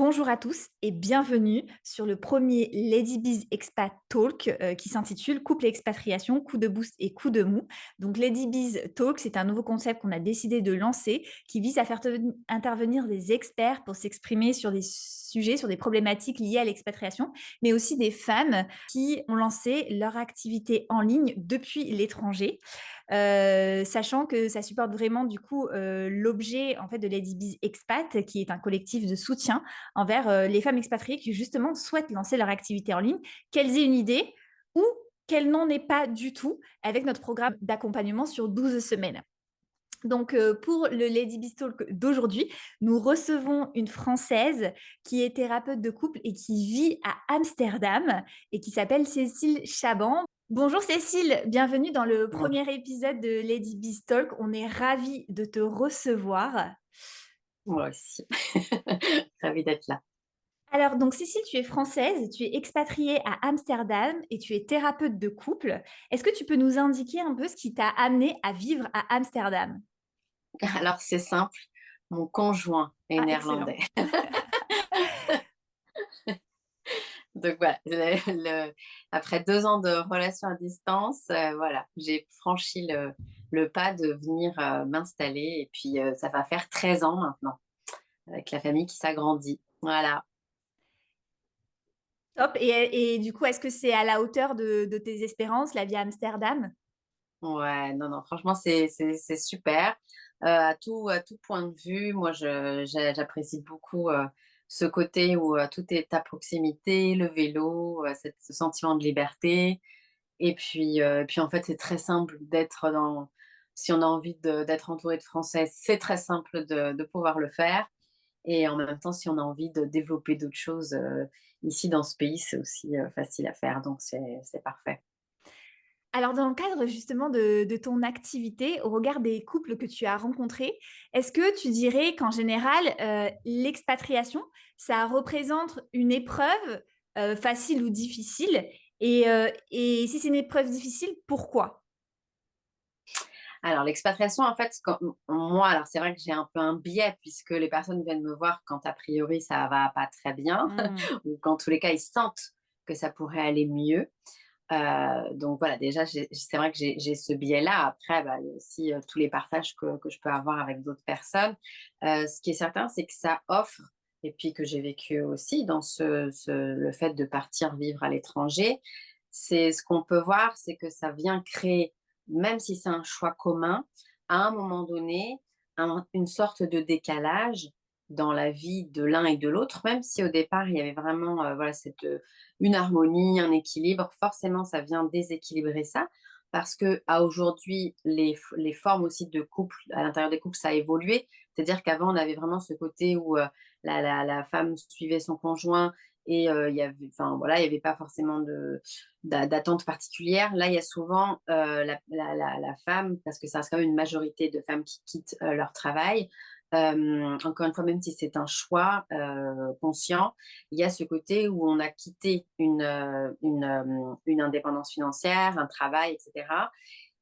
Bonjour à tous et bienvenue sur le premier LadyBiz Expat Talk qui s'intitule Couple et expatriation, coup de boost et coup de mou. Donc LadyBiz Talk, c'est un nouveau concept qu'on a décidé de lancer qui vise à faire intervenir des experts pour s'exprimer sur des sujets, sur des problématiques liées à l'expatriation, mais aussi des femmes qui ont lancé leur activité en ligne depuis l'étranger. Sachant que ça supporte vraiment du coup l'objet en fait de LadyBiz Expat, qui est un collectif de soutien envers les femmes expatriées qui justement souhaitent lancer leur activité en ligne, qu'elles aient une idée ou qu'elles n'en aient pas du tout avec notre programme d'accompagnement sur 12 semaines. Donc, pour le Lady Talk d'aujourd'hui, nous recevons une Française qui est thérapeute de couple et qui vit à Amsterdam et qui s'appelle Cécile Chaban. Bonjour Cécile, bienvenue dans le Bon, premier épisode de Lady Talk. On est ravis de te recevoir. moi aussi. Ravie d'être là. Alors, donc Cécile, tu es française, tu es expatriée à Amsterdam et tu es thérapeute de couple. Est-ce que tu peux nous indiquer un peu ce qui t'a amené à vivre à Amsterdam? Alors, c'est simple, mon conjoint est Ah, excellent. néerlandais. Donc voilà, après 2 ans de relation à distance, voilà, j'ai franchi le pas de venir m'installer. Et puis, ça va faire 13 ans maintenant, avec la famille qui s'agrandit. Voilà. Top. Et du coup, est-ce que c'est à la hauteur de tes espérances, la vie à Amsterdam? Ouais, non, non, franchement, c'est super. À tout point de vue, moi, j'apprécie beaucoup ce côté où tout est à proximité, le vélo, ce sentiment de liberté. Et puis, en fait, c'est très simple d'être dans. Si on a envie d'être entouré de Français, c'est très simple de pouvoir le faire. Et en même temps, si on a envie de développer d'autres choses ici dans ce pays, c'est aussi facile à faire. Donc, c'est parfait. Alors, dans le cadre justement de ton activité, au regard des couples que tu as rencontrés, est-ce que tu dirais qu'en général, l'expatriation, ça représente une épreuve facile ou difficile? Et si c'est une épreuve difficile, pourquoi? Alors, l'expatriation, en fait, moi, alors c'est vrai que j'ai un peu un biais puisque les personnes viennent me voir quand a priori ça va pas très bien Hmm. ou qu'en tous les cas ils sentent que ça pourrait aller mieux. Donc voilà, déjà, c'est vrai que j'ai ce biais-là. Après, bah, il y a aussi tous les partages que je peux avoir avec d'autres personnes. Ce qui est certain, c'est que ça offre, et puis que j'ai vécu aussi dans le fait de partir vivre à l'étranger, c'est ce qu'on peut voir, c'est que ça vient créer, même si c'est un choix commun, à un moment donné, une sorte de décalage dans la vie de l'un et de l'autre, même si au départ, il y avait vraiment voilà, une harmonie, un équilibre, forcément, ça vient déséquilibrer ça. Parce que à aujourd'hui, les formes aussi de couple, à l'intérieur des couples, ça a évolué. C'est-à-dire qu'avant, on avait vraiment ce côté où la femme suivait son conjoint et enfin, voilà, il n'y avait pas forcément d'attente particulière. Là, il y a souvent la femme, parce que ça reste quand même une majorité de femmes qui quittent leur travail. Encore une fois, même si c'est un choix conscient, il y a ce côté où on a quitté une indépendance financière, un travail, etc.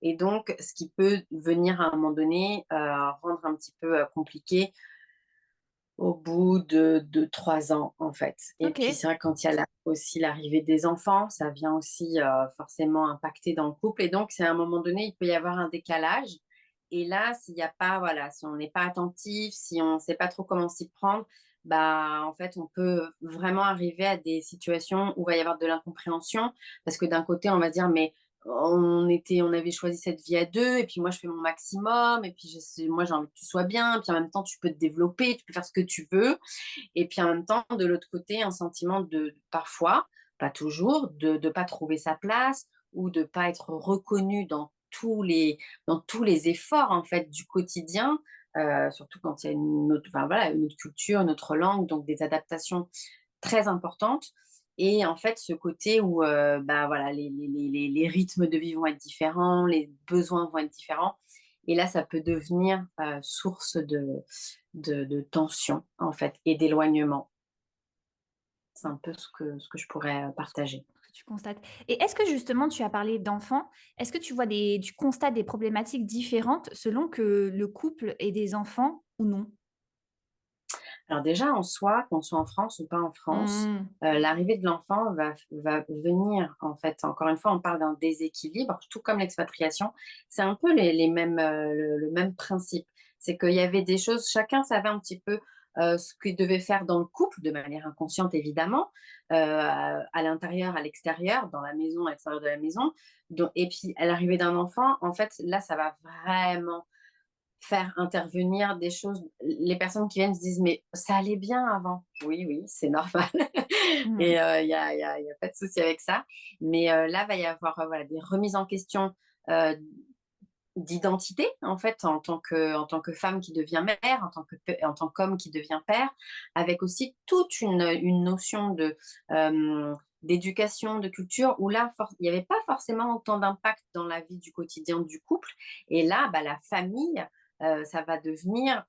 Et donc, ce qui peut venir à un moment donné rendre un petit peu compliqué au bout de 3 ans, en fait. Et Ok. puis, c'est vrai que quand il y a aussi l'arrivée des enfants, ça vient aussi forcément impacter dans le couple. Et donc, c'est à un moment donné, il peut y avoir un décalage. Et là, s'il n'y a pas, voilà, si on n'est pas attentif, si on ne sait pas trop comment s'y prendre, bah, en fait, on peut vraiment arriver à des situations où il va y avoir de l'incompréhension. Parce que d'un côté, on va dire, mais on avait choisi cette vie à deux, et puis moi je fais mon maximum, et puis moi j'ai envie que tu sois bien, et puis en même temps tu peux te développer, tu peux faire ce que tu veux, et puis en même temps de l'autre côté un sentiment de parfois, pas toujours, de pas trouver sa place ou de pas être reconnu dans tous les efforts en fait du quotidien, surtout quand il y a une autre, enfin, voilà, une autre culture, une autre langue, donc des adaptations très importante. Et en fait, ce côté où bah, voilà, les rythmes de vie vont être différents, les besoins vont être différents. Et là, ça peut devenir source de tension, en fait, et d'éloignement. C'est un peu ce que je pourrais partager. Que tu constates. Et est-ce que justement, tu as parlé d'enfants, est-ce que tu constates des problématiques différentes selon que le couple ait des enfants ou non? Alors déjà, en soi, qu'on soit en France ou pas en France, Mmh. l'arrivée de l'enfant va venir, en fait, encore une fois, on parle d'un déséquilibre, tout comme l'expatriation. C'est un peu les mêmes, le même principe. C'est qu'il y avait des choses, chacun savait un petit peu, ce qu'il devait faire dans le couple, de manière inconsciente évidemment, à l'intérieur, à l'extérieur, dans la maison, à l'extérieur de la maison. Donc et puis à l'arrivée d'un enfant, en fait, là, ça va vraiment faire intervenir des choses. Les personnes qui viennent se disent: «Mais ça allait bien avant». Oui, oui, c'est normal et Mmh. il y a pas de souci avec ça. Mais là, va y avoir, voilà, des remises en question, heu, d'identité, en fait, en tant que femme qui devient mère, en tant qu'homme qui devient père, avec aussi toute une notion d'éducation, de culture où là, il n'y avait pas forcément autant d'impact dans la vie du quotidien du couple et là, bah, la famille, ça va devenir,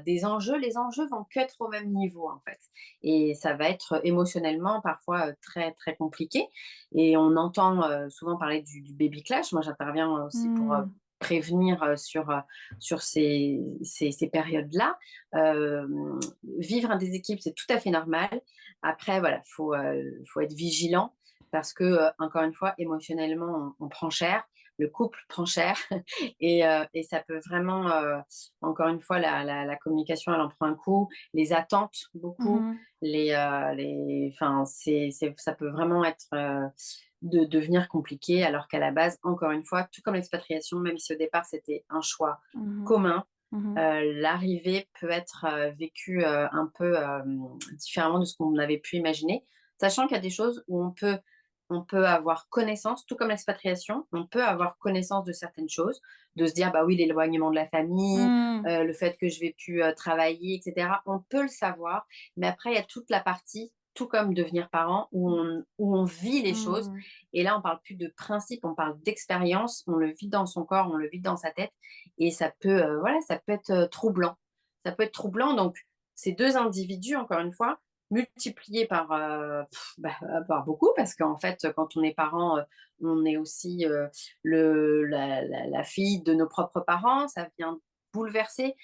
des enjeux. Les enjeux vont plus être au même niveau, en fait et ça va être émotionnellement parfois, très, très compliqué et on entend, souvent parler du baby clash. Moi, j'interviens aussi pour, Mmh. prévenir, sur ces périodes-là. Vivre un déséquilibre, c'est tout à fait normal. Après, voilà, faut être vigilant parce que, encore une fois, émotionnellement, on prend cher, le couple prend cher et ça peut vraiment, encore une fois, la communication, elle en prend un coup, les attentes beaucoup, Mmh. enfin, ça peut vraiment être, de devenir compliqué alors qu'à la base, encore une fois, tout comme l'expatriation, même si au départ c'était un choix Mmh. commun, Mmh. l'arrivée peut être, vécue, un peu, différemment de ce qu'on avait pu imaginer. Sachant qu'il y a des choses où on peut avoir connaissance, tout comme l'expatriation, on peut avoir connaissance de certaines choses, de se dire: «Bah oui, l'éloignement de la famille, Mmh. le fait que je vais plus, travailler et cetera». On peut le savoir, mais après il y a toute la partie, tout comme devenir parent, où on vit les choses Mmh. et là on parle plus de principe, on parle d'expérience, on le vit dans son corps, on le vit dans sa tête et ça peut, voilà, ça peut être, troublant. Ça peut être troublant donc ces 2 individus, encore une fois, multipliés par beaucoup parce qu'en fait, quand on est parent, on est aussi, la fille de nos propres parents. Ça vient bouleverser.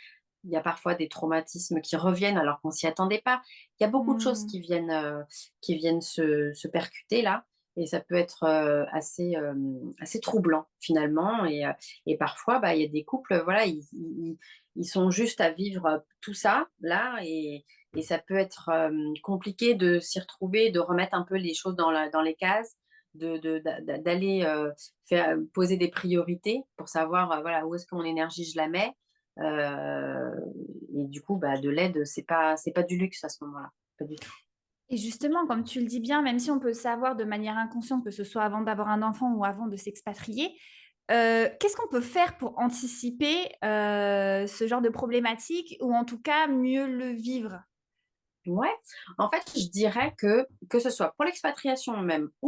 Il y a parfois des traumatismes qui reviennent alors qu'on s'y attendait pas. Il y a beaucoup de choses Mmh. qui viennent se percuter là et ça peut être, assez troublant finalement et parfois, bah, il y a des couples, voilà, ils sont juste à vivre, tout ça là et ça peut être, compliqué de s'y retrouver, de remettre un peu les choses dans les cases, d'aller, poser des priorités pour savoir, voilà, où est-ce que mon énergie je la mets. Et du coup, bah, de l'aide, c'est pas du luxe à ce moment-là, pas du tout. Et justement, comme tu le dis bien, même si on peut savoir de manière inconsciente, que ce soit avant d'avoir un enfant ou avant de s'expatrier, qu'est-ce qu'on peut faire pour anticiper, ce genre de problématique ou en tout cas mieux le vivre? Ouais, en fait, je dirais que ce soit pour l'expatriation même Mmh.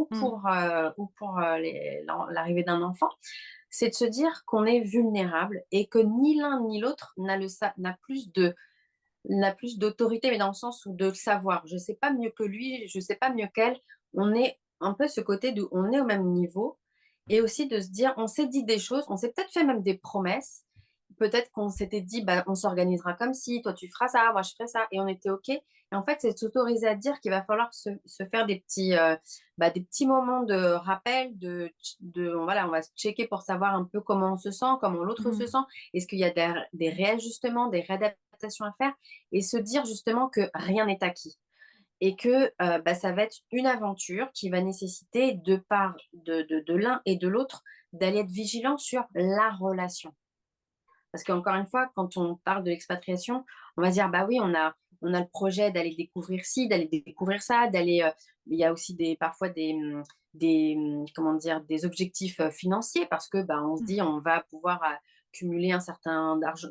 ou pour, l'arrivée d'un enfant, c'est de se dire qu'on est vulnérable et que ni l'un ni l'autre n'a plus d'autorité, mais dans le sens où de le savoir. Je sais pas mieux que lui, je sais pas mieux qu'elle. On est un peu ce côté de on est au même niveau et aussi de se dire on s'est dit des choses, on s'est peut-être fait même des promesses. Peut-être qu'on s'était dit: «Bah, on s'organisera comme ci, toi tu feras ça, moi je ferai ça» et on était OK et en fait, c'est de s'autoriser à dire qu'il va falloir se faire des petits moments de rappel, voilà, on va se checker pour savoir un peu comment on se sent, comment l'autre se Mmh. sent. Est-ce qu'il y a des réajustements, des réadaptations à faire? Et se dire justement que rien n'est acquis et que, bah, ça va être une aventure qui va nécessiter de l'un et de l'autre d'aller être vigilant sur la relation. Parce qu'encore une fois, quand on parle de l'expatriation, on va se dire: «Bah oui, on a le projet d'aller découvrir ci, d'aller découvrir ça, d'aller», il y a aussi parfois comment dire? Des objectifs, financiers parce que, bah, on se dit: Mmh. «On va pouvoir, cumuler un certain d'argent,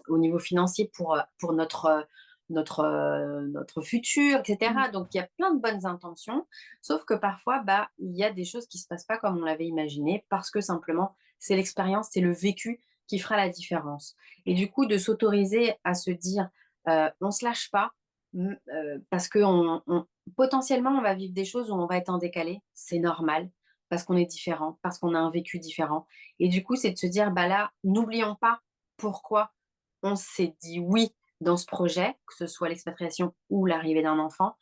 au niveau financier pour notre futur et Mmh. cetera». Donc il y a plein de bonnes intentions, sauf que parfois, bah, il y a des choses qui se passent pas comme on l'avait imaginé parce que simplement, c'est l'expérience, c'est le vécu qui fera la différence. Et du coup, de s'autoriser à se dire, on se lâche pas, parce que potentiellement, on va vivre des choses où on va être en décalé, c'est normal, parce qu'on est différent, parce qu'on a un vécu différent. Et du coup, c'est de se dire, bah là, n'oublions pas pourquoi on s'est dit oui dans ce projet, que ce soit l'expatriation ou l'arrivée d'un enfant,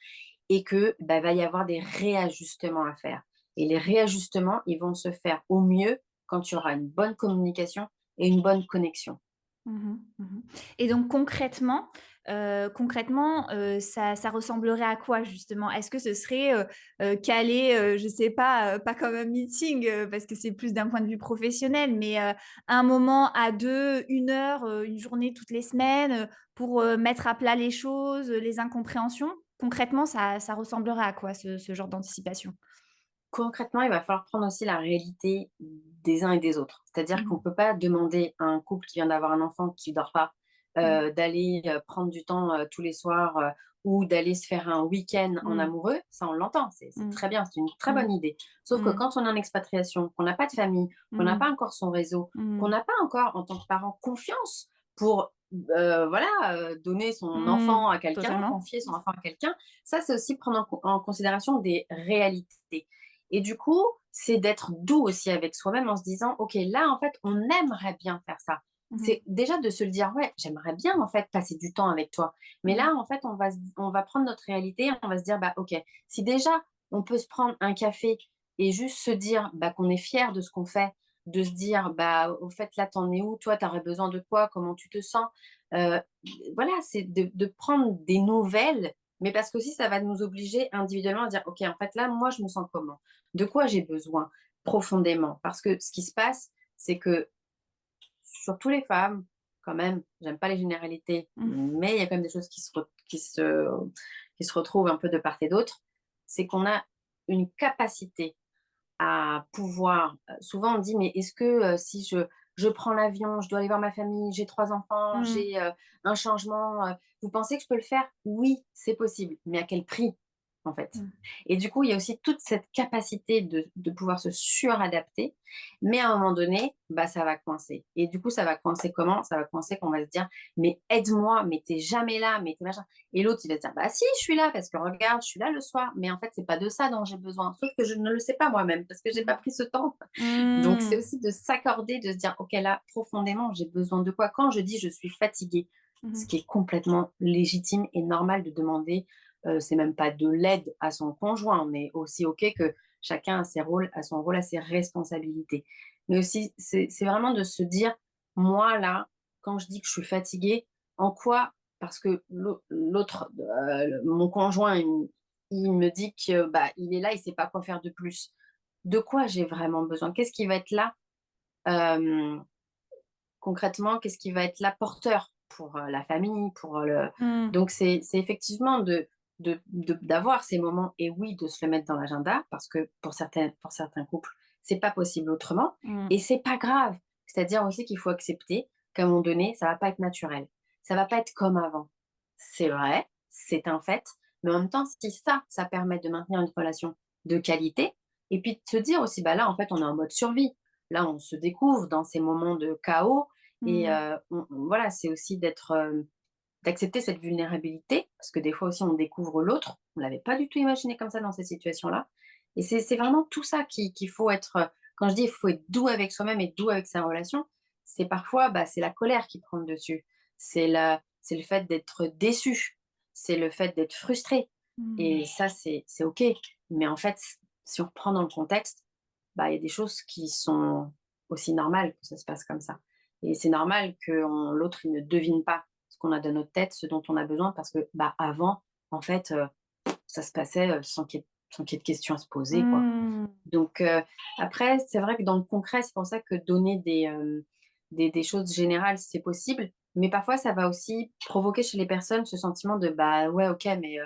et que, bah, va y avoir des réajustements à faire. Et les réajustements, ils vont se faire au mieux quand tu auras une bonne communication et une bonne connexion. Mmh mh. Mmh. Et donc concrètement, ça ressemblerait à quoi justement? Est-ce que ce serait, caler, je sais pas, pas comme un meeting, parce que c'est plus d'un point de vue professionnel, mais, un moment à 2, 1 heure, 1 journée toutes les semaines, pour, mettre à plat les choses, les incompréhensions? Concrètement, ça ressemblerait à quoi ce genre d'anticipation? Concrètement, il va falloir prendre aussi la réalité des uns et des autres. C'est-à-dire qu'on ne Mmh. peut pas demander à un couple qui vient d'avoir un enfant qui ne dort pas, Mmh. d'aller, prendre du temps, tous les soirs, ou d'aller se faire un week-end en Mmh. amoureux. Ça, on l'entend, c'est Mmh. très bien, c'est une très Mmh. bonne idée. Sauf que Mmh. quand on est en expatriation, qu'on n'a pas de famille, qu'on n'a Mmh. pas encore son réseau, qu'on Mmh. n'a pas encore, en tant que parent, confiance pour, voilà, donner son Mmh. enfant à quelqu'un, Totalement. confier son enfant à quelqu'un, ça, c'est aussi prendre en considération des réalités. Et du coup, c'est d'être doux aussi avec soi-même en se disant: «OK, là, en fait, on aimerait bien faire ça». Mmh mh. C'est déjà de se le dire: «Ouais, j'aimerais bien, en fait, passer du temps avec toi». Mais Mmh. là, en fait, on va prendre notre réalité, on va se dire: «Bah, OK, si déjà on peut se prendre un café et juste se dire, bah, qu'on est fier de ce qu'on fait, de se dire: "Bah, au fait, là, tu en es où? Toi, tu aurais besoin de quoi? Comment tu te sens?" Heu, voilà, c'est de prendre des nouvelles, mais parce qu'aussi ça va nous obliger individuellement à dire: «OK, en fait, là, moi, je me sens comment? De quoi j'ai besoin profondément?» Parce que ce qui se passe, c'est que surtout les femmes, quand même, j'aime pas les généralités, Mmh. mais il y a quand même des choses qui se retrouvent un peu de part et d'autre. C'est qu'on a une capacité à pouvoir, souvent on dit: «Mais est-ce que, si je prends l'avion, je dois aller voir ma famille, j'ai 3 enfants, Mmh. j'ai, un changement, vous pensez que je peux le faire?» Oui, c'est possible, mais à quel prix, en fait? Mmh. Et du coup, il y a aussi toute cette capacité de pouvoir se suradapter, mais à un moment donné, bah, ça va coincer. Et du coup, ça va coincer comment? Ça va coincer qu'on va se dire: «Mais aide-moi, mais tu jamais là, mais tu machin». Et l'autre, il va se dire: «Bah si, je suis là parce que regarde, je suis là le soir, mais en fait, c'est pas de ça dont j'ai besoin». Sauf que je ne le sais pas moi-même parce que j'ai pas Mmh. pris ce temps. Donc c'est Mmh. aussi de s'accorder, de se dire: «OK, là, profondément, j'ai besoin de quoi?» Quand je dis: «Je suis fatiguée», Mmh ce mh. qui est complètement légitime et normal de demander, c'est même pas de l'aide à son conjoint, mais aussi OK que chacun a son rôle, a ses responsabilités. Mais aussi, c'est vraiment de se dire: «Moi, là, quand je dis que je suis fatiguée, en quoi?» Parce que l'autre, mon conjoint, il me dit que, bah, il est là, il sait pas quoi faire de plus. De quoi j'ai vraiment besoin? Qu'est-ce qui va être là, hem, concrètement, qu'est-ce qui va être là porteur pour, la famille, pour, le Mmh. donc c'est effectivement d'avoir ces moments et oui, de se le mettre dans l'agenda parce que pour certains couples, c'est pas possible autrement Mmh. et c'est pas grave. C'est-à-dire aussi qu'il faut accepter qu'à un moment donné, ça va pas être naturel. Ça va pas être comme avant. C'est vrai, c'est un fait, mais en même temps, si ça permet de maintenir une relation de qualité et puis de se dire aussi: «Bah, là, en fait, on est en mode survie». Là, on se découvre dans ces moments de chaos et Mmh. voilà, c'est aussi d'accepter cette vulnérabilité, parce que des fois aussi on découvre l'autre, on l'avait pas du tout imaginé comme ça dans cette situation-là et c'est vraiment tout ça qu'il faut être, quand je dis: «Il faut être doux avec soi-même et doux avec sa relation», c'est parfois, bah, c'est la colère qui prend le dessus. C'est le fait d'être déçu, c'est le fait d'être frustré Mmh. et ça c'est OK. Mais en fait, si on reprend dans le contexte, bah, il y a des choses qui sont aussi normales que ça se passe comme ça et c'est normal que l'autre il ne devine pas ce qu'on a dans notre tête, ce dont on a besoin parce que, bah, avant, en fait, ça se passait, sans qu'il y ait de questions à se poser, quoi. Mmh. Donc après, c'est vrai que dans le concret, c'est pour ça que donner des choses générales, c'est possible, mais parfois ça va aussi provoquer chez les personnes ce sentiment de: «Bah, ouais, OK, mais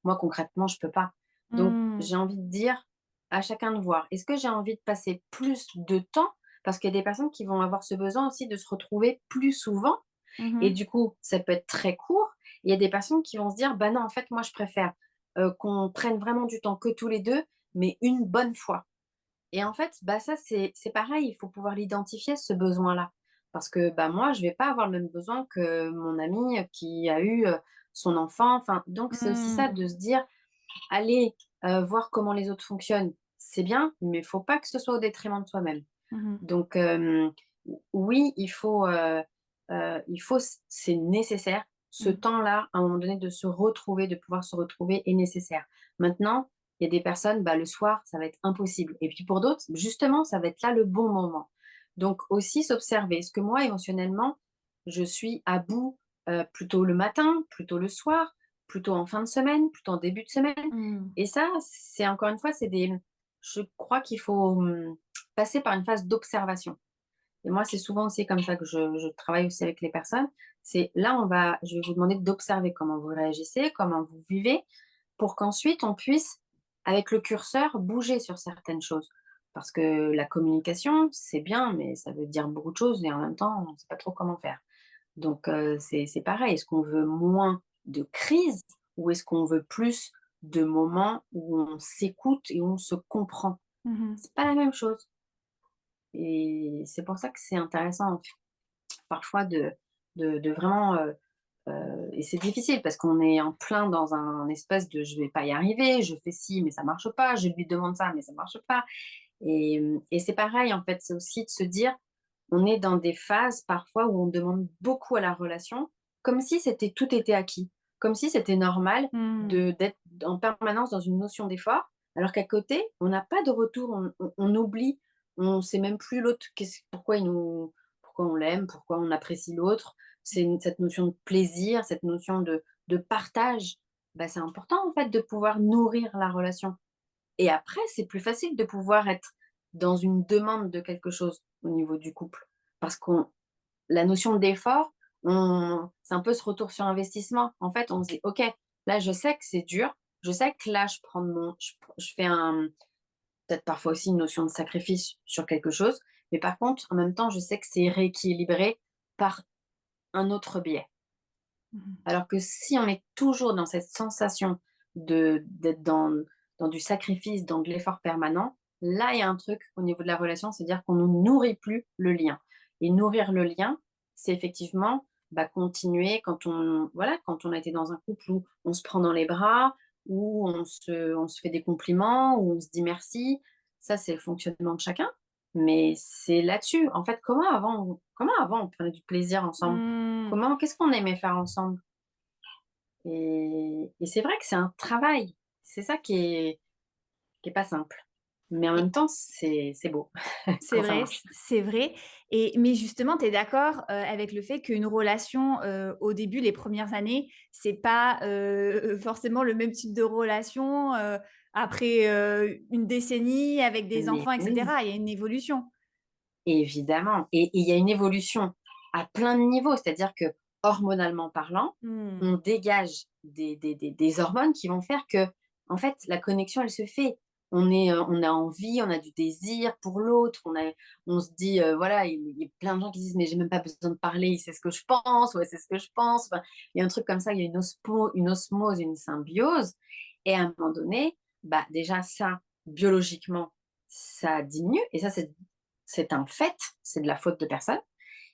moi concrètement, je peux pas». Donc Mmh. j'ai envie de dire à chacun de voir. Est-ce que j'ai envie de passer plus de temps? Parce qu'il y a des personnes qui vont avoir ce besoin aussi de se retrouver plus souvent Mmh et mh. du coup, ça peut être très court. Il y a des personnes qui vont se dire: «Bah non, en fait, moi, je préfère, qu'on prenne vraiment du temps que tous les 2, mais une bonne fois». Et en fait, bah, ça, c'est pareil, il faut pouvoir l'identifier, ce besoin-là. Parce que, bah, moi, je vais pas avoir le même besoin que mon ami, qui a eu, son enfant. Enfin, donc c'est aussi ça Mmh. de se dire: «Allez, voir comment les autres fonctionnent, c'est bien, mais il faut pas que ce soit au détriment de soi-même». Mmh mh. Donc oui, il faut c'est nécessaire Ce Mmh. temps-là, à un moment donné, de se retrouver, de pouvoir se retrouver est nécessaire. Maintenant, il y a des personnes, bah, le soir, ça va être impossible et puis pour d'autres, justement, ça va être là le bon moment. Donc aussi s'observer. Est-ce que moi, émotionnellement, je suis à bout, plutôt le matin, plutôt le soir, plutôt en fin de semaine, plutôt en début de semaine? Mmh. Et ça, c'est encore une fois, c'est des je crois qu'il faut, passer par une phase d'observation. Et moi, c'est souvent aussi comme ça que je travaille aussi avec les personnes. C'est là, je vais vous demander d'observer comment vous réagissez, comment vous vivez, pour qu'ensuite on puisse, avec le curseur, bouger sur certaines choses. Parce que la communication, c'est bien, mais ça veut dire beaucoup de choses et en même temps, on ne sait pas trop comment faire. Donc, c'est pareil. Est-ce qu'on veut moins de crise ou est-ce qu'on veut plus de moments où on s'écoute et où on se comprend? Mmh. C'est pas la même chose. Et c'est pour ça que c'est intéressant parfois de vraiment, et c'est difficile parce qu'on est en plein dans un espèce de: «Je vais pas y arriver, je fais ci, mais ça marche pas, je lui demande ça, mais ça marche pas». Et c'est pareil, en fait, c'est aussi de se dire, on est dans des phases parfois où on demande beaucoup à la relation, comme si tout était acquis, comme si c'était normal Mmh. de d'être en permanence dans une notion d'effort, alors qu'à côté, on n'a pas de retour, on oublie, on sait même plus l'autre, pourquoi on l'aime, pourquoi on apprécie l'autre. Cette notion de plaisir, cette notion de partage, bah, c'est important, en fait, de pouvoir nourrir la relation. Et après, c'est plus facile de pouvoir être dans une demande de quelque chose au niveau du couple. Parce qu'on la notion d'effort, c'est un peu ce retour sur investissement. En fait, on se dit: «OK, là, je sais que c'est dur, je sais que là, je fais peut-être parfois aussi une notion de sacrifice sur quelque chose, mais par contre, en même temps, je sais que c'est rééquilibré par un autre biais». Mmh. Alors que si on est toujours dans cette sensation d'être dans du sacrifice, dans de l'effort permanent, là, il y a un truc au niveau de la relation, c'est-à-dire qu'on ne nourrit plus le lien. Et nourrir le lien, c'est effectivement, bah, continuer quand on a été dans un couple où on se prend dans les bras, où on se fait des compliments, où on se dit merci. Ça, c'est le fonctionnement de chacun. Mais c'est là-dessus. En fait, comment avant on prenait du plaisir ensemble? Mmh. Qu'est-ce qu'on aimait faire ensemble? Et c'est vrai que c'est un travail. C'est ça qui est pas simple. Mais en même temps, c'est beau C'est quand ça vrai, marche. c'est vrai mais justement, tu es d'accord, avec le fait qu'une relation, au début, les premières années, c'est pas, forcément le même type de relation, après, une décennie avec des Mais enfants et oui, cetera. Il y a une évolution. évidemment. Et il y a une évolution à plein de niveaux. C'est-à-dire que, hormonalement parlant, Mmh. on dégage des hormones qui vont faire que, en fait, la connexion, elle se fait. On a envie, on a du désir pour l'autre, on se dit, voilà, il y a plein de gens qui disent: «Mais j'ai même pas besoin de parler, il sait ce que je pense, ouais, c'est ce que je pense». Enfin, il y a un truc comme ça, il y a une osmose, une symbiose. Et à un moment donné, bah, déjà ça, biologiquement, ça diminue et ça, c'est un fait, c'est de la faute de personne.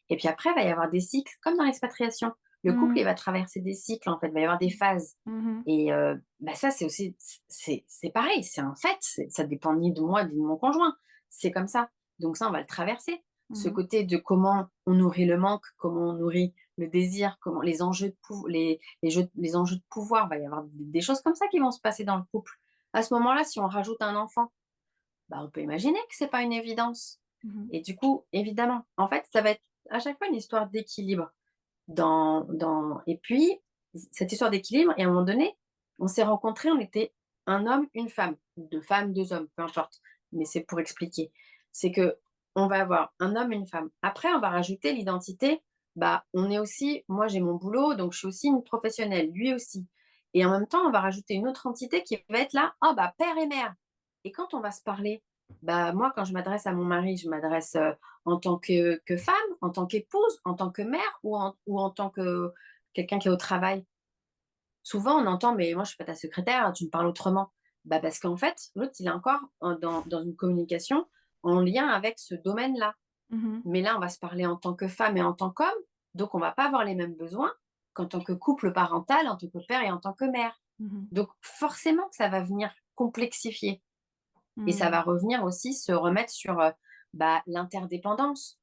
Et puis après, il va y avoir des cycles, comme dans l'expatriation. Le couple, il Mmh. va traverser des cycles, en fait, il va y avoir des phases. Mmh. Et bah, ça, c'est aussi, c'est pareil, c'est un fait, ça dépend ni de moi, ni de mon conjoint. C'est comme ça. Donc ça, on va le traverser. Ce Mmh. côté de comment on nourrit le manque, comment on nourrit le désir, comment les enjeux les enjeux de pouvoir, il va y avoir des choses comme ça qui vont se passer dans le couple. À ce moment-là, si on rajoute un enfant, bah, on peut imaginer que c'est pas une évidence. Mmh. Et du coup, évidemment, en fait, ça va être à chaque fois une histoire d'équilibre. Et puis, cette histoire d'équilibre, et à un moment donné, on s'est rencontrés, on était un homme, une femme, ou 2 femmes, 2 hommes, peu importe. Mais c'est pour expliquer. C'est que on va avoir un homme, une femme. Après, on va rajouter l'identité. Bah, on est aussi, moi j'ai mon boulot, donc je suis aussi une professionnelle, lui aussi. Et en même temps, on va rajouter une autre entité qui va être là, oh bah père et mère. Et quand on va se parler, bah moi quand je m'adresse à mon mari, je m'adresse en tant que femme, en tant qu'épouse, en tant que mère ou en tant que quelqu'un qui est au travail. Souvent, on entend: «Mais moi, je suis pas ta secrétaire, tu me parles autrement». Bah, parce qu'en fait, l'autre, il est encore dans une communication en lien avec ce domaine-là. Mmh. Mais là, on va se parler en tant que femme et en tant qu'homme, donc on va pas avoir les mêmes besoins qu'en tant que couple parental, en tant que père et en tant que mère. Mmh. Donc forcément que ça va venir complexifier et ça Mmh. va revenir aussi se remettre sur, bah, l'interdépendance.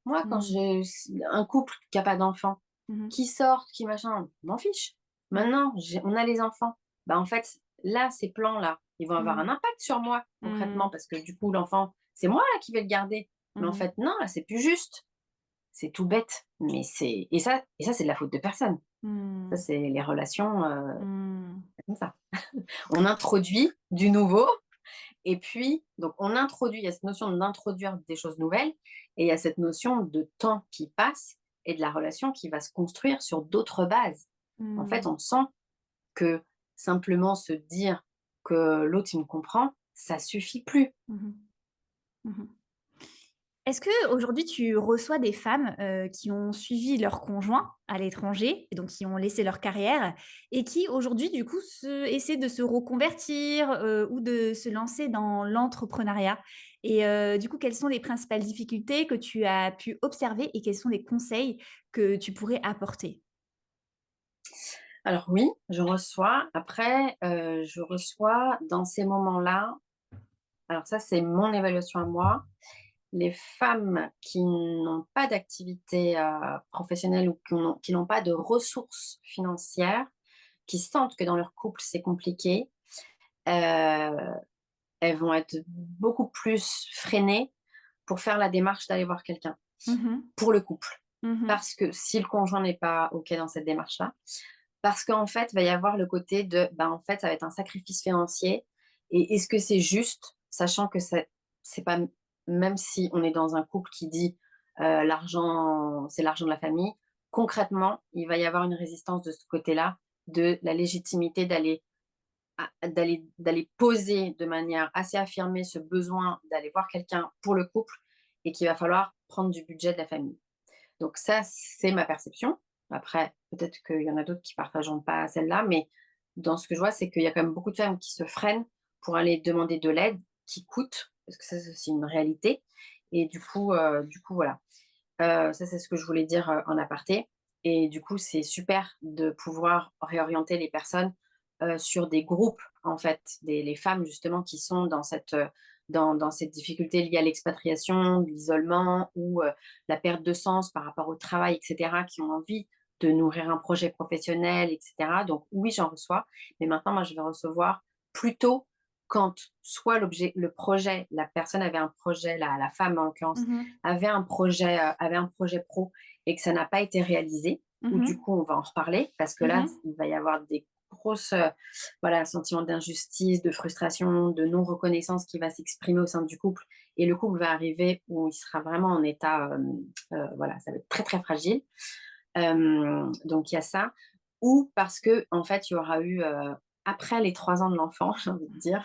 Moi, quand Mmh. un couple qui a pas d'enfant, Mmh. qui sortent, qui machin, je m'en fiche. Mmh. Maintenant, on a les enfants. Bah, en fait, là, ces plans-là, ils vont avoir Mmh. un impact sur moi Mmh. concrètement parce que du coup, l'enfant, c'est moi là qui vais le garder. Mais en Mmh. fait, non, là, c'est plus juste. C'est tout bête, mais c'est et ça, c'est de la faute de personne. Ça, Mmh. c'est les relations, Mmh. c'est comme ça. On introduit du nouveau et puis donc on introduit il y a cette notion d'introduire des choses nouvelles et il y a cette notion de temps qui passe et de la relation qui va se construire sur d'autres bases. En fait, Mmh. on sent que simplement se dire que l'autre, il me comprend, ça suffit plus. Mmh. Mmh. Est-ce qu'aujourd'hui tu reçois des femmes, qui ont suivi leur conjoint à l'étranger et donc qui ont laissé leur carrière et qui aujourd'hui du coup essaient de se reconvertir, ou de se lancer dans l'entrepreneuriat? Et du coup, quelles sont les principales difficultés que tu as pu observer et quels sont les conseils que tu pourrais apporter? Alors oui, je reçois. Après, je reçois dans ces moments-là, alors ça, c'est mon évaluation à moi, les femmes qui n'ont pas d'activité, professionnelle ou qui n'ont pas de ressources financières, qui sentent que dans leur couple, c'est compliqué, heu, elles vont être beaucoup plus freinées pour faire la démarche d'aller voir quelqu'un, Mmh mh. pour le couple. Mmh. Parce que si le conjoint n'est pas OK dans cette démarche-là, parce qu'en fait, il va y avoir le côté de, ben, en fait, ça va être un sacrifice financier et est-ce que c'est juste? Sachant que c'est pas même si on est dans un couple qui dit, l'argent, c'est l'argent de la famille, concrètement, il va y avoir une résistance de ce côté-là, de la légitimité d'aller poser de manière assez affirmée ce besoin d'aller voir quelqu'un pour le couple et qu'il va falloir prendre du budget de la famille. Donc ça, c'est ma perception. Après, peut-être qu'il y en a d'autres qui partageront pas celle-là, mais dans ce que je vois, c'est qu'il y a quand même beaucoup de femmes qui se freinent pour aller demander de l'aide, qui coûte, parce que ça, c'est aussi une réalité. Et du coup, voilà. Ça, c'est ce que je voulais dire en aparté. Et du coup, c'est super de pouvoir réorienter les personnes sur des groupes, en fait, les femmes justement qui sont dans cette difficulté liée à l'expatriation, l'isolement ou la perte de sens par rapport au travail, etc., qui ont envie de nourrir un projet professionnel, etc. Donc oui, j'en reçois, mais maintenant, moi, je vais recevoir plutôt quand soit le projet, la personne avait un projet, la femme en l'occurrence, Mmh. avait un projet pro et que ça n'a pas été réalisé, ou Mmh. du coup, on va en reparler parce que là, Mmh. il va y avoir des grosses, voilà, sentiments d'injustice, de frustration, de non-reconnaissance qui va s'exprimer au sein du couple et le couple va arriver où il sera vraiment en état, voilà, ça va être très, très fragile. Donc il y a ça. Ou parce que en fait, il y aura eu, après les 3 ans de l'enfant, j'ai envie de dire,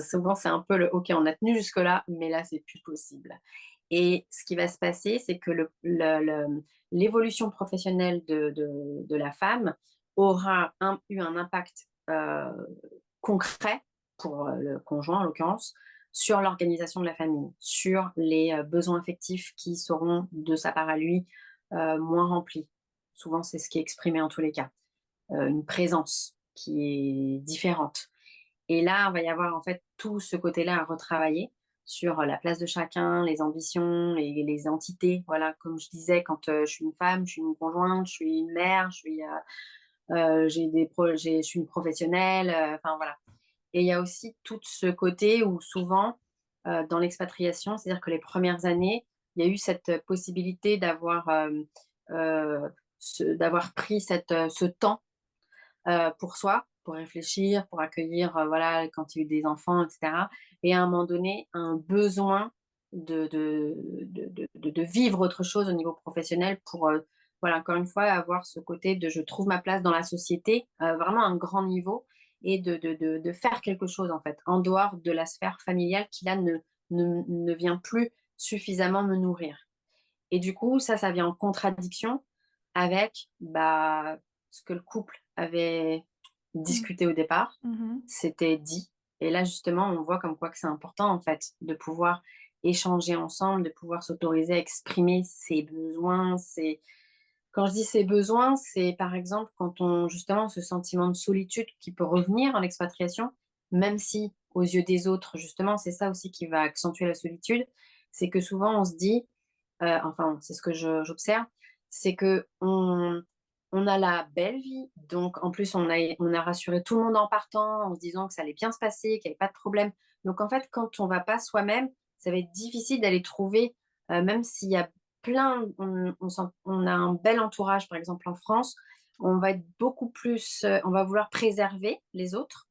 souvent c'est un peu le: «OK, on a tenu jusque-là, mais là, c'est plus possible». Et ce qui va se passer, c'est que l'évolution professionnelle de la femme aura eu un impact, concret pour, le conjoint en l'occurrence, sur l'organisation de la famille, sur les, besoins affectifs qui seront de sa part à lui, moins remplis. Souvent, c'est ce qui est exprimé en tous les cas, une présence qui est différente. Et là, il va y avoir en fait tout ce côté-là à retravailler sur la place de chacun, les ambitions, les entités. Voilà, comme je disais, quand je suis une femme, je suis une conjointe, je suis une mère, j'ai je suis une professionnelle, enfin voilà. Et il y a aussi tout ce côté où souvent, dans l'expatriation, c'est-à-dire que les premières années, il y a eu cette possibilité heu, d'avoir pris ce temps pour soi, pour réfléchir, pour accueillir, voilà, quand il y a eu des enfants, et cetera. Et à un moment donné, un besoin de vivre autre chose au niveau professionnel pour, voilà, encore une fois, avoir ce côté de je trouve ma place dans la société, vraiment à un grand niveau et de faire quelque chose, en fait, en dehors de la sphère familiale qui là ne vient plus suffisamment me nourrir. Et du coup, ça vient en contradiction avec, bah, ce que le couple avait Mmh. discuté au départ. Mmh. C'était dit et là, justement, on voit comme quoi que c'est important, en fait, de pouvoir échanger ensemble, de pouvoir s'autoriser à exprimer ses besoins, ses quand je dis ses besoins, c'est, par exemple, quand on justement, ce sentiment de solitude qui peut revenir en expatriation, même si aux yeux des autres, justement, c'est ça aussi qui va accentuer la solitude, c'est que souvent on se dit, enfin, c'est ce que j'observe, c'est qu'on a la belle vie, donc en plus on a rassuré tout le monde en partant, en se disant que ça allait bien se passer, qu'il y avait pas de problème. Donc en fait, quand on va pas soi-même, ça va être difficile d'aller trouver, même s'il y a plein on a un bel entourage, par exemple en France, on va être beaucoup plus, on va vouloir préserver les autres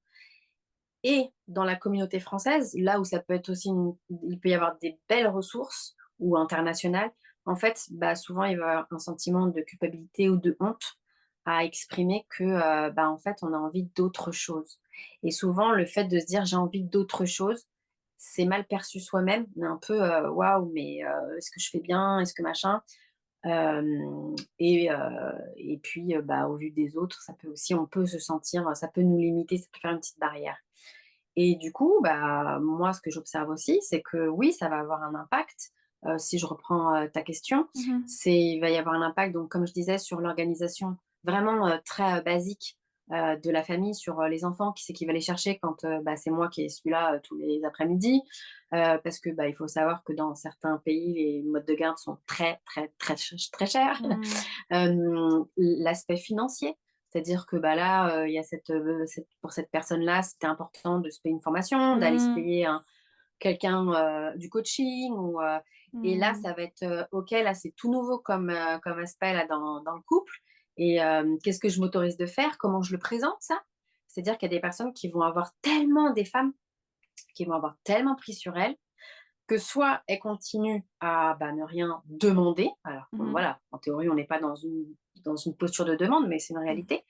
et dans la communauté française, là où ça peut être aussi il peut y avoir des belles ressources ou internationales, en fait, bah, souvent, il va y avoir un sentiment de culpabilité ou de honte à exprimer que, bah, en fait, on a envie d'autre chose et souvent, le fait de se dire: «J'ai envie d'autre chose», c'est mal perçu soi-même. On est un peu, «Waouh, mais est-ce que je fais bien? Est-ce que machin?» Et puis, bah, au vu des autres, ça peut aussi on peut se sentir, ça peut nous limiter, ça peut faire une petite barrière. Et du coup, bah, moi, ce que j'observe aussi, c'est que oui, ça va avoir un impact. Si je reprends, ta question, Mmh. il va y avoir un impact, donc comme je disais, sur l'organisation vraiment, très, basique, de la famille, sur, les enfants, qui c'est qui va les chercher quand, bah, c'est moi qui suis là, tous les après-midi. Parce que, bah, il faut savoir que dans certains pays, les modes de garde sont très, très, très chers. Mmh. L'aspect financier, c'est-à-dire que, bah, là, il y a pour cette personne-là, c'était important de se payer une formation, d'aller se Mmh. payer quelqu'un, du coaching et là, Mmh. ça va être, OK, là, c'est tout nouveau comme aspect là dans le couple et qu'est-ce que je m'autorise de faire? Comment je le présente ça? C'est-à-dire qu'il y a des personnes qui vont avoir tellement des femmes qui vont avoir tellement pris sur elles que soit elles continuent à, bah, ne rien demander, alors que Mmh. voilà, en théorie, on n'est pas dans une posture de demande, mais c'est une Mmh. réalité,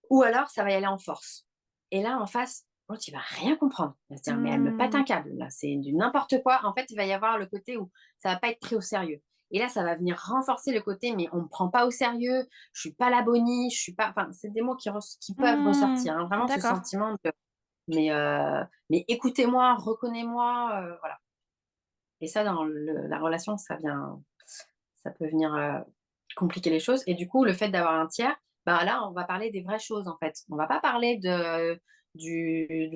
ou alors ça va y aller en force. Et là, en face, l'autre, il va rien comprendre. Il va se dire: «Mais elle me pète Mmh. un câble, là, c'est du n'importe quoi». En fait, il va y avoir le côté où ça va pas être pris au sérieux. Et là, ça va venir renforcer le côté: «Mais on me prend pas au sérieux, je suis pas la bonnie, je suis pas», enfin, c'est des mots qui peuvent Mmh. ressortir, hein, vraiment ce D'accord. sentiment de: «Mais écoutez-moi, reconnez-moi», voilà. Et ça, dans la relation, ça peut venir, compliquer les choses et du coup, le fait d'avoir un tiers, bah, là, on va parler des vraies choses, en fait. On va pas parler de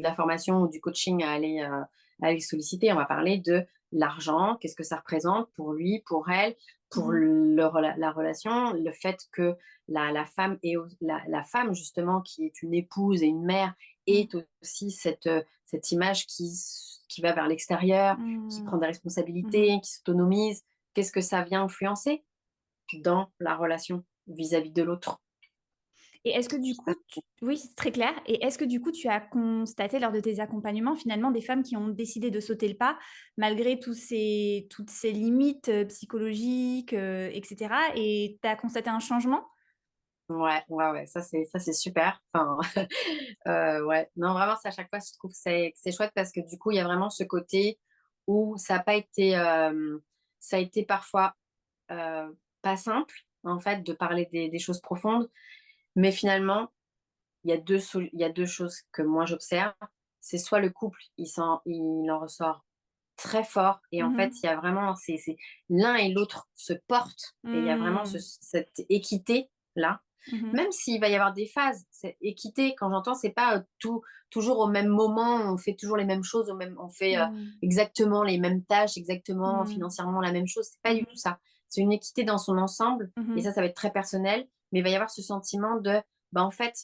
la formation ou du coaching à aller solliciter. On va parler de l'argent, qu'est-ce que ça représente pour lui, pour elle, pour Mmh. la relation, le fait que la femme la femme, justement, qui est une épouse et une mère, Mmh. est aussi cette image qui va vers l'extérieur, qui Mmh. prend des Mmh. responsabilités, qui s'autonomise. Qu'est-ce que ça vient influencer dans la relation vis-à-vis de l'autre? Et est-ce que du coup, oui, c'est très clair. Et est-ce que du coup, tu as constaté lors de tes accompagnements, finalement, des femmes qui ont décidé de sauter le pas, malgré toutes ces limites, psychologiques, et cetera, et tu as constaté un changement? Ouais, ouais, ouais, ça c'est super. Enfin, ouais, non, vraiment, ça, à chaque fois, je trouve que c'est chouette parce que, du coup, il y a vraiment ce côté où ça a pas été, ça a été parfois, pas simple, en fait, de parler des choses profondes, mais finalement, il y a 2 choses que moi j'observe. C'est soit le couple, il en ressort très fort et en fait, Mmh. il y a vraiment c'est l'un et l'autre se portent et il y a vraiment Mmh. cette équité-là. Mmh. Même s'il va y avoir des phases, cette équité, quand j'entends, c'est pas, toujours au même moment, on fait toujours les mêmes choses, on fait, Mmh. exactement les mêmes tâches, exactement Mmh. financièrement la même chose, c'est pas du tout Mmh. ça. C'est une équité dans son ensemble et Mmh. ça va être très personnel, mais il va y avoir ce sentiment de, bah, en fait,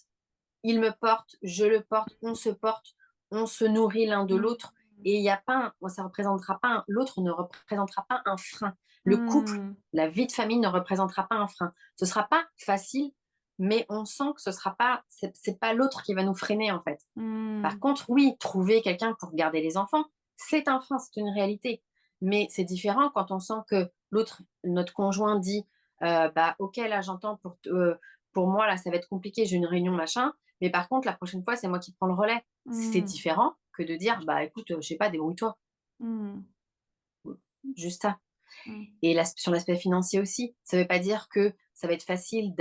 il me porte, je le porte, on se nourrit l'un de Mmh. l'autre et il y a pas ça représentera pas l'autre ne représentera pas un frein. Le couple, Mmh. la vie de famille ne représentera pas un frein. Ce sera pas facile, mais on sent que ce sera pas c'est pas l'autre qui va nous freiner, en fait. Par Mmh. contre, oui, trouver quelqu'un pour garder les enfants, c'est un frein, c'est une réalité. Mais c'est différent quand on sent que notre conjoint dit, «Bah, OK, là, j'entends pour moi, là, ça va être compliqué, j'ai une réunion, machin, mais par contre, la prochaine fois, c'est moi qui prends le relais». C'est Mmh. différent que de dire: «Bah, écoute, je sais pas, débrouille-toi». Mmh. Juste ça. Mmh. Et sur l'aspect financier aussi, ça veut pas dire que ça va être facile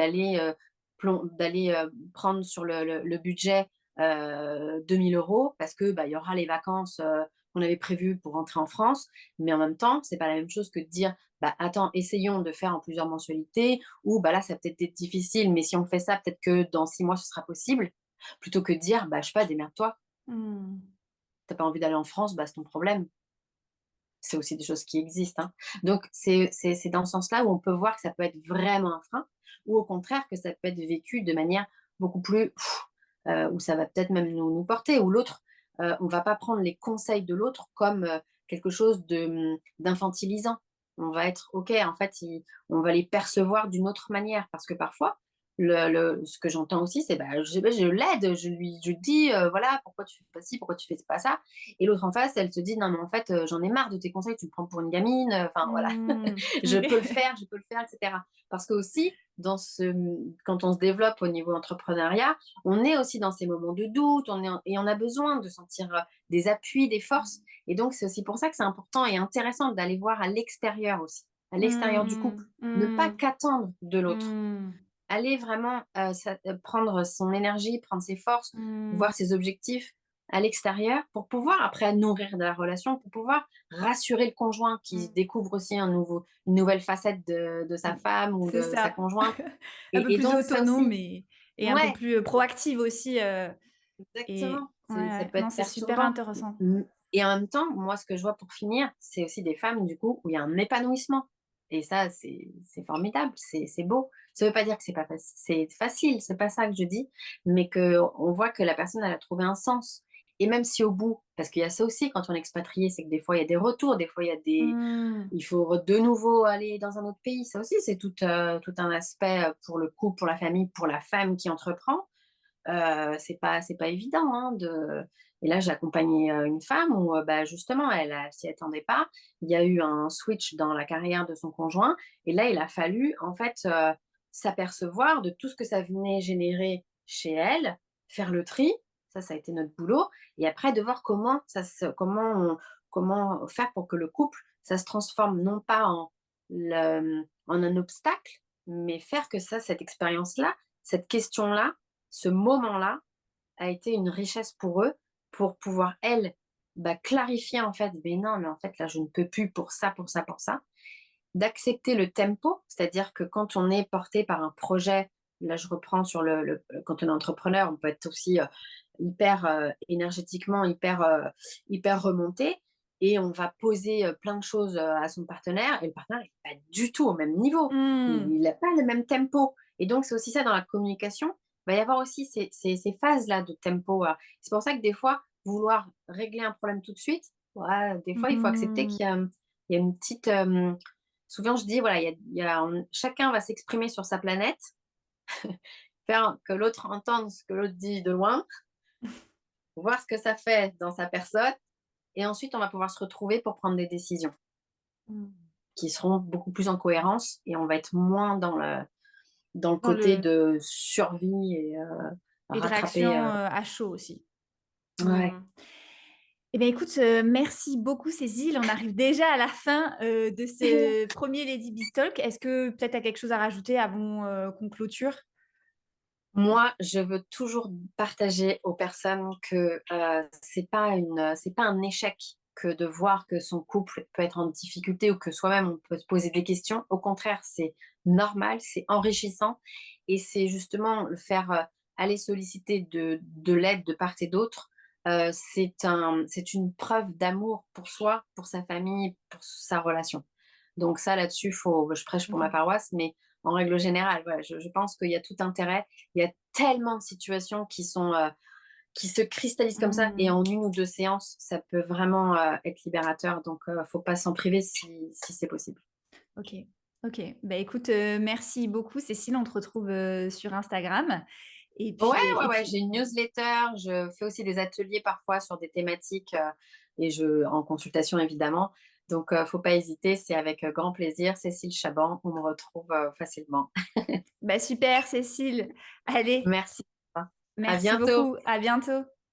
prendre sur le budget, 2 000 € parce que, bah, il y aura les vacances, qu'on avait prévues pour rentrer en France. Mais en même temps, c'est pas la même chose que de dire: «Bah, attends, essayons de faire en plusieurs mensualités» ou «Bah, là, ça va peut-être être difficile, mais si on fait ça, peut-être que dans 6 mois, ce sera possible». Plutôt que de dire: «Bah, je sais pas, démerde-toi. Mmh. Tu as pas envie d'aller en France, bah, c'est ton problème». c'est aussi des choses qui existent, hein. Donc c'est dans ce sens-là où on peut voir que ça peut être vraiment un frein ou au contraire que ça peut être vécu de manière beaucoup plus où ça va peut-être même nous porter, ou l'autre, on va pas prendre les conseils de l'autre comme, quelque chose d'infantilisant. On va être OK, en fait, on va les percevoir d'une autre manière parce que parfois, ce que j'entends aussi, c'est, bah, je l'aide, je lui dis, voilà: «Pourquoi tu fais pas ci? Pourquoi tu fais pas ça?» Et l'autre en face, elle se dit: «Non mais en fait, j'en ai marre de tes conseils, tu me prends pour une gamine», enfin voilà. Mmh. Je peux le faire, et cetera. Parce qu'aussi, quand on se développe au niveau entrepreneuriat, on est aussi dans ces moments de doute, et on a besoin de sentir, des appuis, des forces, et donc c'est aussi pour ça que c'est important et intéressant d'aller voir à l'extérieur aussi, à l'extérieur du couple. Mmh. Ne pas Mmh. qu'attendre de l'autre. Mmh. Aller vraiment, prendre son énergie, prendre ses forces, Mmh. voir ses objectifs à l'extérieur pour pouvoir après nourrir de la relation, pour pouvoir rassurer le conjoint qui Mmh. découvre aussi une nouvelle facette de sa Mmh. femme ou C'est de sa ça. conjointe, Un peu et plus donc ça autonome aussi, et un peu ouais, plus, proactive aussi, et exactement, ouais, ça ouais. peut Non, être c'est super perturbant. intéressant. Et en même temps, moi, ce que je vois pour finir, c'est aussi des femmes, du coup, où il y a un épanouissement, et ça, c'est formidable, c'est beau. Ça veut pas dire que c'est facile, c'est pas ça que je dis, mais qu'on voit que la personne, elle a trouvé un sens, et même si au bout, parce qu'il y a ça aussi quand on est expatrié, c'est que des fois, il y a des retours, des fois, Mmh. il faut de nouveau aller dans un autre pays. Ça aussi, c'est tout un aspect, pour le couple, pour la famille, pour la femme qui entreprend. C'est pas évident, hein, de et là, j'ai accompagné, une femme où, bah, justement, elle s'y attendait pas. Il y a eu un switch dans la carrière de son conjoint, et là, il a fallu, en fait, s'apercevoir de tout ce que ça venait générer chez elle, faire le tri, ça a été notre boulot, et après de voir comment faire pour que le couple, ça se transforme non pas en un obstacle, mais faire que cette expérience-là, cette question-là, ce moment-là a été une richesse pour eux, pour pouvoir, elles, bah, clarifier en fait: «Mais non, mais en fait là je ne peux plus pour ça, pour ça, pour ça». D'accepter le tempo, c'est-à-dire que quand on est porté par un projet, là je reprends sur quand on est entrepreneur, on peut être aussi, hyper, énergétiquement hyper remonté, et on va poser, plein de choses, à son partenaire, et le partenaire est pas du tout au même niveau. Mmh. Il a pas le même tempo, et donc c'est aussi ça dans la communication. Il va y avoir aussi ces phases-là de tempo, c'est pour ça que des fois, vouloir régler un problème tout de suite, ouais, des fois il faut accepter Mmh. qu'il y a une petite, souvent je dis voilà, chacun va s'exprimer sur sa planète, faire que l'autre entende ce que l'autre dit de loin, voir ce que ça fait dans sa personne, et ensuite on va pouvoir se retrouver pour prendre des décisions Mmh. qui seront beaucoup plus en cohérence, et on va être moins dans le Dans côté le de survie et Et de rattraper, réaction, à chaud aussi. ouais. Mmh. Eh bien, écoute, merci beaucoup Cécile. On arrive déjà à la fin, de ce premier Lady Biz Talk. Est-ce que peut-être tu as quelque chose à rajouter avant, qu'on clôture? Moi, je veux toujours partager aux personnes que, c'est pas un échec que de voir que son couple peut être en difficulté, ou que soi-même on peut se poser des questions. Au contraire, c'est normal, c'est enrichissant, et c'est justement le faire, aller solliciter de l'aide de part et d'autre, c'est une preuve d'amour pour soi, pour sa famille, pour sa relation. Donc ça, là-dessus, je prêche pour ma Mmh. paroisse, mais en règle générale, voilà, je pense qu'il y a tout intérêt. Il y a tellement de situations qui se cristallisent comme ça, et Mmh. en une ou 2 séances, ça peut vraiment, être libérateur, donc faut pas s'en priver si c'est possible. OK. OK. Bah, écoute, merci beaucoup Cécile. On te retrouve, sur Instagram Ouais, ouais, et ouais, puis j'ai une newsletter, je fais aussi des ateliers parfois sur des thématiques, et en consultation évidemment, donc faut pas hésiter, c'est avec, grand plaisir. Cécile Chaban, on me retrouve, facilement. bah, super Cécile. Allez, Merci, à merci bientôt. beaucoup. À bientôt.